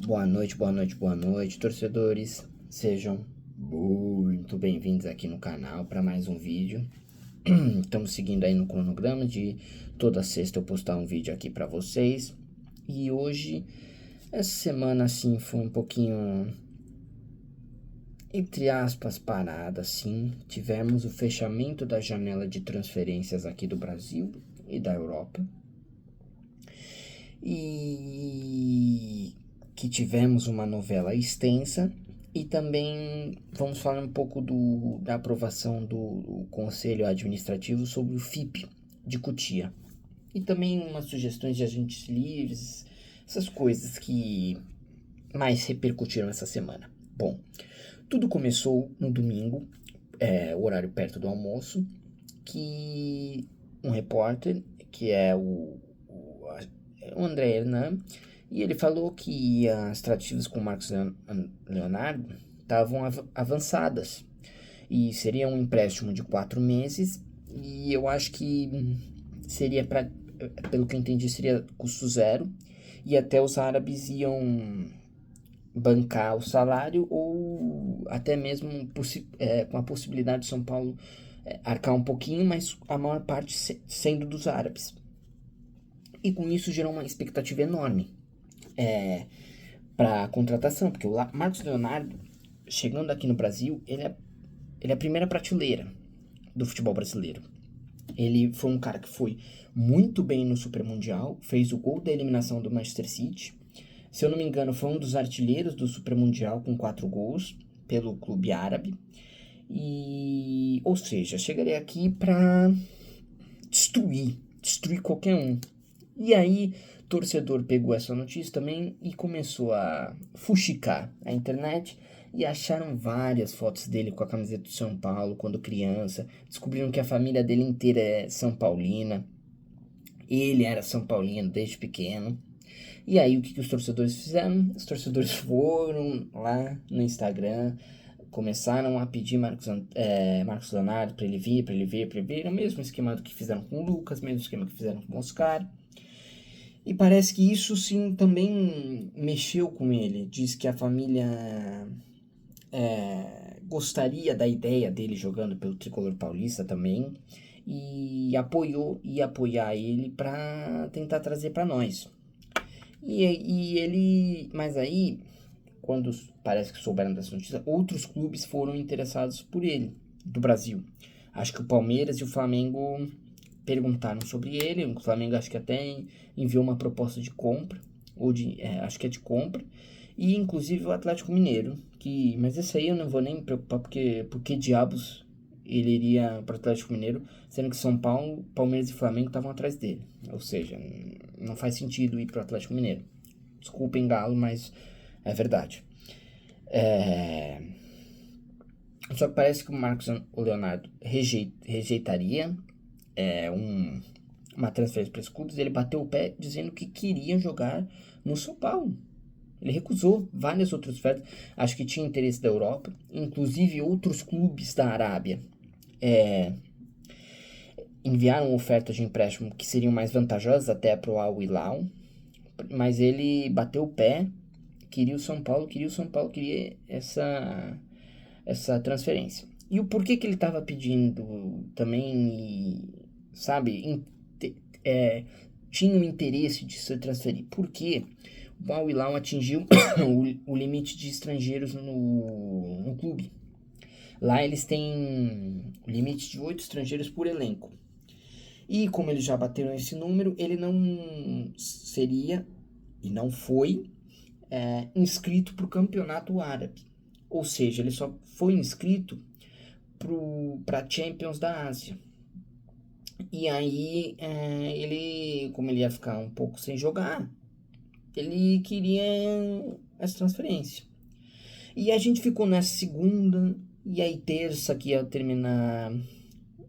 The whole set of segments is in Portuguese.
Boa noite, boa noite, boa noite, torcedores. Sejam muito bem-vindos aqui no canal para mais um vídeo. Estamos seguindo aí no cronograma de toda sexta eu postar um vídeo aqui para vocês. E hoje, essa semana assim foi um pouquinho, entre aspas, parada assim. Tivemos o fechamento da janela de transferências aqui do Brasil e da Europa. E que tivemos uma novela extensa e também vamos falar um pouco da aprovação do Conselho Administrativo sobre o FIP de Cotia. E também umas sugestões de agentes livres, essas coisas que mais repercutiram essa semana. Bom, tudo começou no domingo, horário perto do almoço, que um repórter, que é o André Hernan, e ele falou que as tratativas com o Marcos Leonardo estavam avançadas e seria um empréstimo de 4 meses e eu acho que seria pelo que eu entendi, seria custo zero e até os árabes iam bancar o salário ou até mesmo com a possibilidade de São Paulo arcar um pouquinho, mas a maior parte sendo dos árabes. E com isso gerou uma expectativa enorme para a contratação, porque o Marcos Leonardo, chegando aqui no Brasil, ele é a primeira prateleira do futebol brasileiro. Ele foi um cara que foi muito bem no Super Mundial, fez o gol da eliminação do Manchester City. Se eu não me engano, foi um dos artilheiros do Super Mundial com 4 gols pelo clube árabe. Ou seja, chegaria aqui para destruir qualquer um. E aí, torcedor pegou essa notícia também e começou a fuxicar a internet e acharam várias fotos dele com a camiseta do São Paulo quando criança. Descobriram que a família dele inteira é São Paulina. Ele era São Paulino desde pequeno. E aí, o que os torcedores fizeram? Os torcedores foram lá no Instagram, começaram a pedir Marcos Leonardo para ele vir. O mesmo esquema do que fizeram com o Lucas, mesmo esquema que fizeram com o Oscar. E parece que isso sim também mexeu com ele. Diz que a família gostaria da ideia dele jogando pelo Tricolor Paulista também. E ia apoiar ele para tentar trazer para nós. Mas aí, quando parece que souberam dessa notícia, outros clubes foram interessados por ele, do Brasil. Acho que o Palmeiras e o Flamengo perguntaram sobre ele. O Flamengo acho que até enviou uma proposta de compra, acho que é de compra, e inclusive o Atlético Mineiro, mas esse aí eu não vou nem me preocupar, porque por que diabos ele iria para o Atlético Mineiro, sendo que São Paulo, Palmeiras e Flamengo estavam atrás dele. Ou seja, não faz sentido ir para o Atlético Mineiro. Desculpem, Galo, mas é verdade. Só que parece que o Marcos Leonardo rejeitaria uma transferência para os clubes. Ele bateu o pé dizendo que queria jogar no São Paulo. Ele recusou várias outras ofertas. Acho que tinha interesse da Europa, inclusive outros clubes da Arábia enviaram ofertas de empréstimo que seriam mais vantajosas até para o Al Hilal, mas ele bateu o pé, queria o São Paulo queria essa transferência. E o porquê que ele estava pedindo também, sabe, tinha o interesse de se transferir? Porque o Al Hilal atingiu o limite de estrangeiros no clube. Lá eles têm o limite de 8 estrangeiros por elenco. E como eles já bateram esse número, ele não seria e não foi inscrito para o campeonato árabe. Ou seja, ele só foi inscrito para a Champions da Ásia. E aí, como ele ia ficar um pouco sem jogar, ele queria essa transferência. E a gente ficou nessa segunda, e aí terça, que ia terminar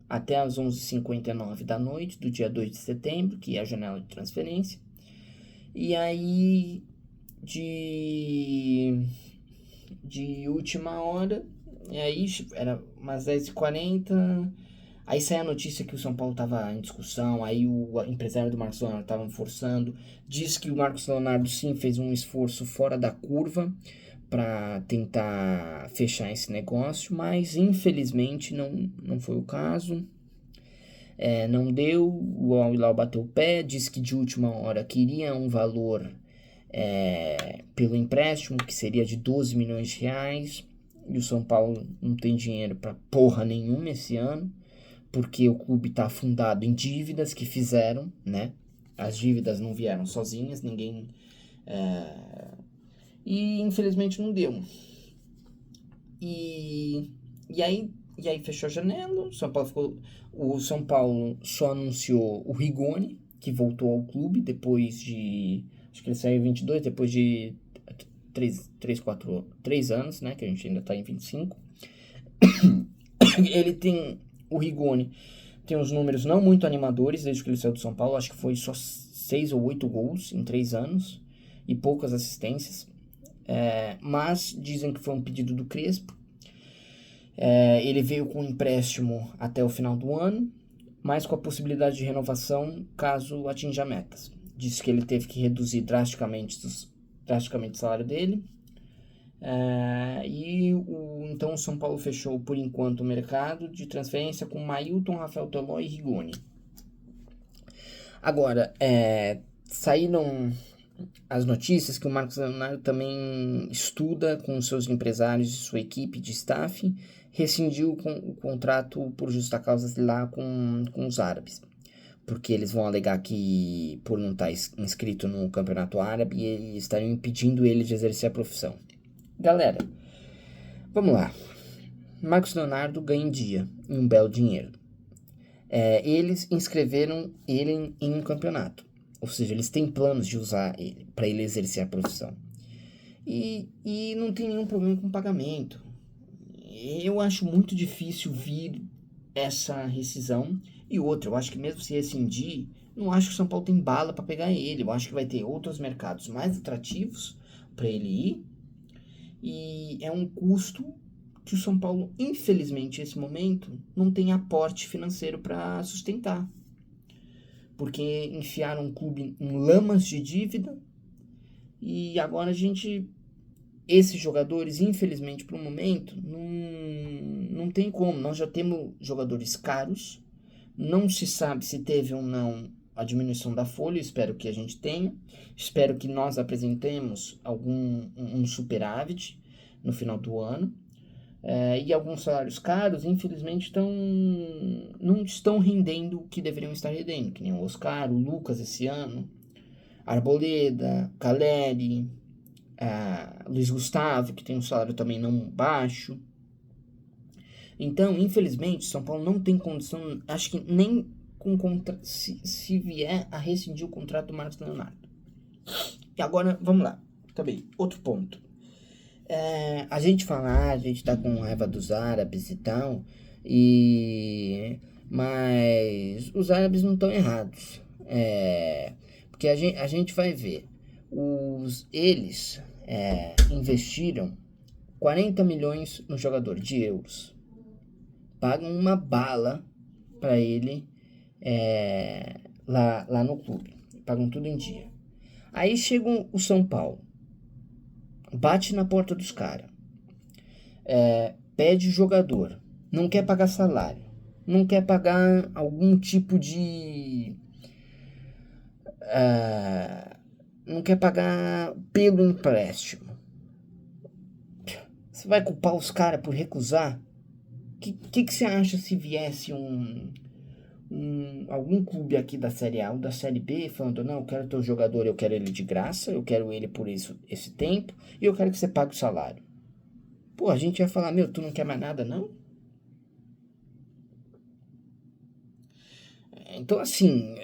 até as 11h59 da noite, do dia 2 de setembro, que é a janela de transferência. E aí, de última hora, e aí era umas 10h40, Aí sai a notícia que o São Paulo estava em discussão, aí o empresário do Marcos Leonardo estava forçando, diz que o Marcos Leonardo sim fez um esforço fora da curva para tentar fechar esse negócio, mas infelizmente não foi o caso. Não deu, o Al Hilal bateu o pé, disse que de última hora queria um valor pelo empréstimo, que seria de 12 milhões de reais, e o São Paulo não tem dinheiro para porra nenhuma esse ano, porque o clube está afundado em dívidas que fizeram, né? As dívidas não vieram sozinhas, ninguém... E infelizmente não deu. E aí fechou a janela, o São Paulo só anunciou o Rigoni, que voltou ao clube depois de... Acho que ele saiu em 22, depois de 3 anos, né? Que a gente ainda tá em 25. O Rigoni tem uns números não muito animadores desde que ele saiu do São Paulo. Acho que foi só 6 ou 8 gols em 3 anos e poucas assistências. Mas dizem que foi um pedido do Crespo. Ele veio com um empréstimo até o final do ano, mas com a possibilidade de renovação caso atinja metas. Disse que ele teve que reduzir drasticamente o salário dele. Então o São Paulo fechou por enquanto o mercado de transferência com Mailton, Rafael Toló e Rigoni. Agora, saíram as notícias que o Marcos Leonardo também estuda com seus empresários e sua equipe de staff, rescindiu o contrato por justa causa lá com os árabes, porque eles vão alegar que por não estar inscrito no campeonato árabe, eles estariam impedindo ele de exercer a profissão. Galera, vamos lá. Marcos Leonardo ganha em dia, em um belo dinheiro. Eles inscreveram ele em um campeonato. Ou seja, eles têm planos de usar ele para ele exercer a profissão. E não tem nenhum problema com pagamento. Eu acho muito difícil vir essa rescisão. E outra, eu acho que mesmo se rescindir, não acho que o São Paulo tem bala para pegar ele. Eu acho que vai ter outros mercados mais atrativos para ele ir. E é um custo que o São Paulo, infelizmente, nesse momento, não tem aporte financeiro para sustentar. Porque enfiaram o clube em lamas de dívida e agora esses jogadores, infelizmente, para o momento, não tem como. Nós já temos jogadores caros, não se sabe se teve ou não a diminuição da folha, espero que a gente tenha, espero que nós apresentemos um superávit no final do ano. E alguns salários caros, infelizmente, não estão rendendo o que deveriam estar rendendo, que nem o Oscar, o Lucas esse ano, Arboleda, Caleri, Luiz Gustavo, que tem um salário também não baixo. Então, infelizmente, São Paulo não tem condição, acho que nem se vier a rescindir o contrato do Marcos Leonardo. E agora, vamos lá, também, outro ponto. A gente tá com raiva dos árabes e tal, mas os árabes não estão errados. Porque a gente vai ver, eles investiram 40 milhões no jogador de euros, pagam uma bala para ele lá no clube, pagam tudo em dia. Aí chega o São Paulo, bate na porta dos caras, pede jogador, não quer pagar salário, não quer pagar algum tipo de... não quer pagar pelo empréstimo. Você vai culpar os caras por recusar? Que você acha se viesse algum clube aqui da Série A ou da Série B falando, não, eu quero teu jogador, eu quero ele de graça, eu quero ele por esse tempo e eu quero que você pague o salário? Pô, a gente ia falar, tu não quer mais nada, não? Então, assim,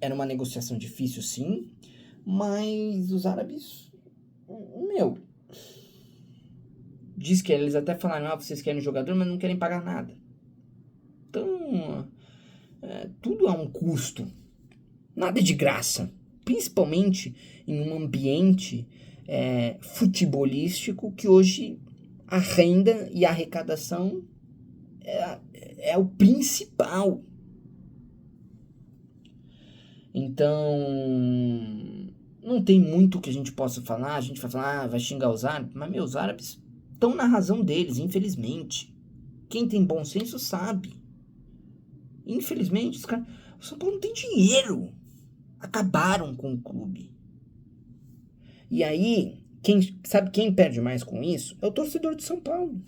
era uma negociação difícil, sim, mas os árabes, diz que eles até falaram, vocês querem jogador, mas não querem pagar nada. Então, tudo há um custo, nada de graça, principalmente em um ambiente futebolístico que hoje a renda e a arrecadação é o principal. Então, não tem muito que a gente possa falar. A gente vai falar, vai xingar os árabes, mas os árabes estão na razão deles, infelizmente. Quem tem bom senso sabe. Infelizmente, o São Paulo não tem dinheiro. Acabaram com o clube. E aí, sabe quem perde mais com isso? É o torcedor de São Paulo.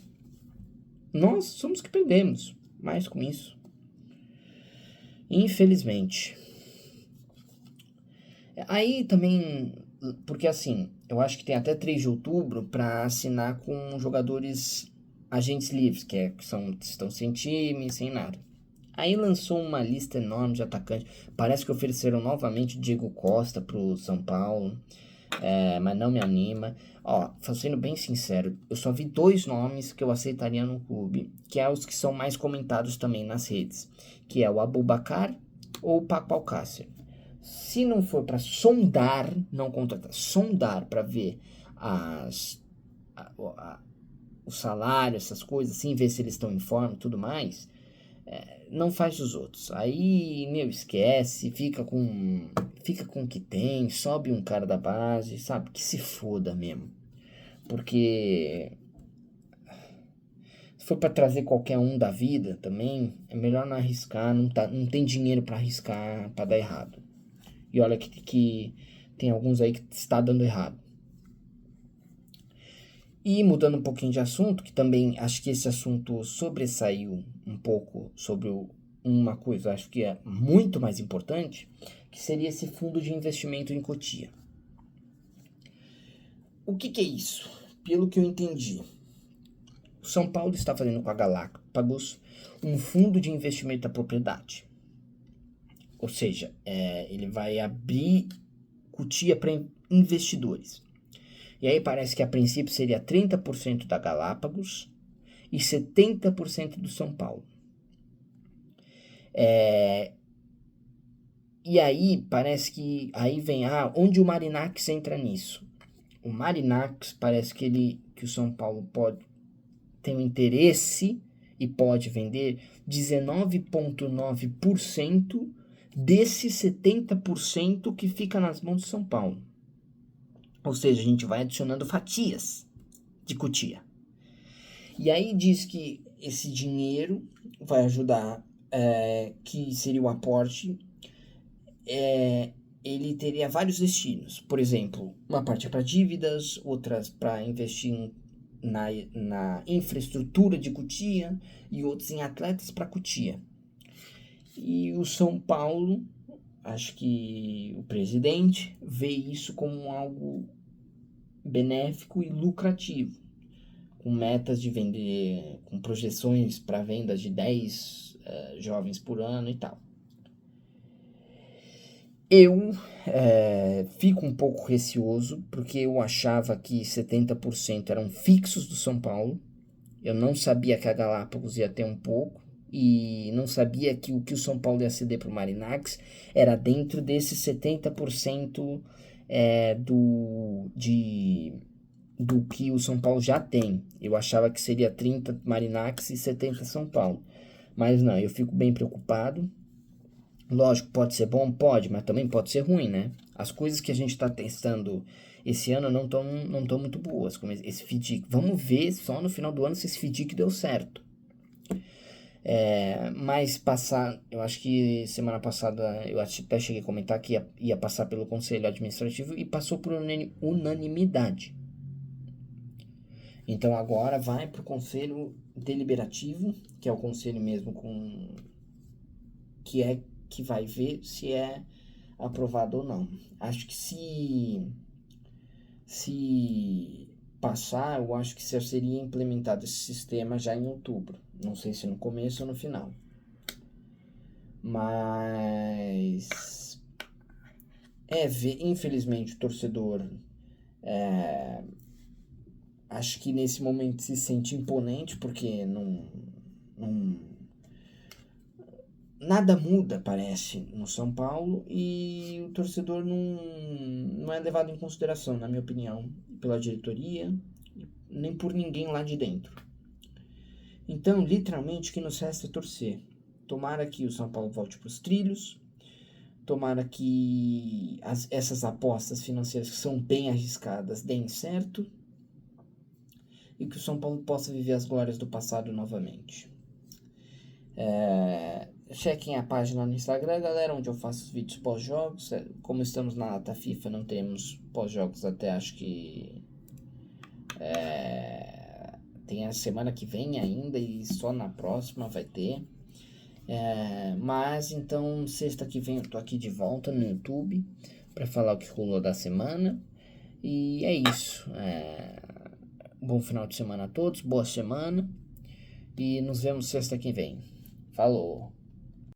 Nós somos que perdemos mais com isso. Infelizmente. Aí também, porque assim, eu acho que tem até 3 de outubro para assinar com jogadores agentes livres, que estão sem time, sem nada. Aí lançou uma lista enorme de atacantes. Parece que ofereceram novamente Diego Costa pro São Paulo. Mas não me anima. Ó, sendo bem sincero, eu só vi 2 nomes que eu aceitaria no clube, que é os que são mais comentados também nas redes, que é o Aboubakar ou o Paco Alcácer. Se não for para sondar, não contratar, sondar para ver o salário, essas coisas, assim, ver se eles estão em forma e tudo mais, não faz os outros. Aí, esquece, fica com o que tem, sobe um cara da base, sabe? Que se foda mesmo. Porque se for pra trazer qualquer um da vida também, é melhor não arriscar, não tem dinheiro pra arriscar pra dar errado. E olha que tem alguns aí que está dando errado. E mudando um pouquinho de assunto, que também acho que esse assunto sobressaiu um pouco sobre uma coisa, acho que é muito mais importante, que seria esse fundo de investimento em Cotia. O que é isso? Pelo que eu entendi, o São Paulo está fazendo com a Galápagos um fundo de investimento da propriedade. Ou seja, ele vai abrir Cotia para investidores. E aí parece que a princípio seria 30% da Galápagos e 70% do São Paulo. E aí parece que aí vem onde o Marinacks entra nisso. O Marinacks parece que o São Paulo tem um interesse e pode vender 19,9% desses 70% que fica nas mãos do São Paulo. Ou seja, a gente vai adicionando fatias de Cotia. E aí diz que esse dinheiro vai ajudar, que seria o aporte, ele teria vários destinos. Por exemplo, uma parte é para dívidas, outras para investir na infraestrutura de Cotia e outros em atletas para Cotia. E o São Paulo, acho que o presidente vê isso como algo benéfico e lucrativo, com metas de vender, com projeções para vendas de 10 jovens por ano e tal. Eu fico um pouco receoso, porque eu achava que 70% eram fixos do São Paulo. Eu não sabia que a Galápagos ia ter um pouco, e não sabia que o São Paulo ia ceder para o Marinacks era dentro desses 70% do que o São Paulo já tem. Eu achava que seria 30 Marinacks e 70 São Paulo. Mas não, eu fico bem preocupado. Lógico, pode ser bom? Pode, mas também pode ser ruim, né? As coisas que a gente está testando esse ano não estão muito boas, como esse FDIC. Vamos ver só no final do ano se esse FDIC deu certo. Mas eu acho que semana passada eu até cheguei a comentar que ia passar pelo Conselho Administrativo e passou por unanimidade. Então agora vai para o Conselho Deliberativo, que é o conselho mesmo que vai ver se é aprovado ou não. Acho que se passar, eu acho que seria implementado esse sistema já em outubro. Não sei se no começo ou no final. Mas infelizmente o torcedor acho que nesse momento se sente imponente, porque nada muda, parece, no São Paulo, e o torcedor não é levado em consideração, na minha opinião, pela diretoria, nem por ninguém lá de dentro. Então, literalmente, o que nos resta é torcer. Tomara que o São Paulo volte para os trilhos. Tomara que essas apostas financeiras que são bem arriscadas deem certo. E que o São Paulo possa viver as glórias do passado novamente. Chequem a página no Instagram, galera, onde eu faço os vídeos pós-jogos. Como estamos na data FIFA, não teremos pós-jogos até acho que tem a semana que vem ainda e só na próxima vai ter. Mas então sexta que vem eu tô aqui de volta no YouTube para falar o que rolou da semana. E é isso. Bom final de semana a todos, boa semana. E nos vemos sexta que vem. Falou!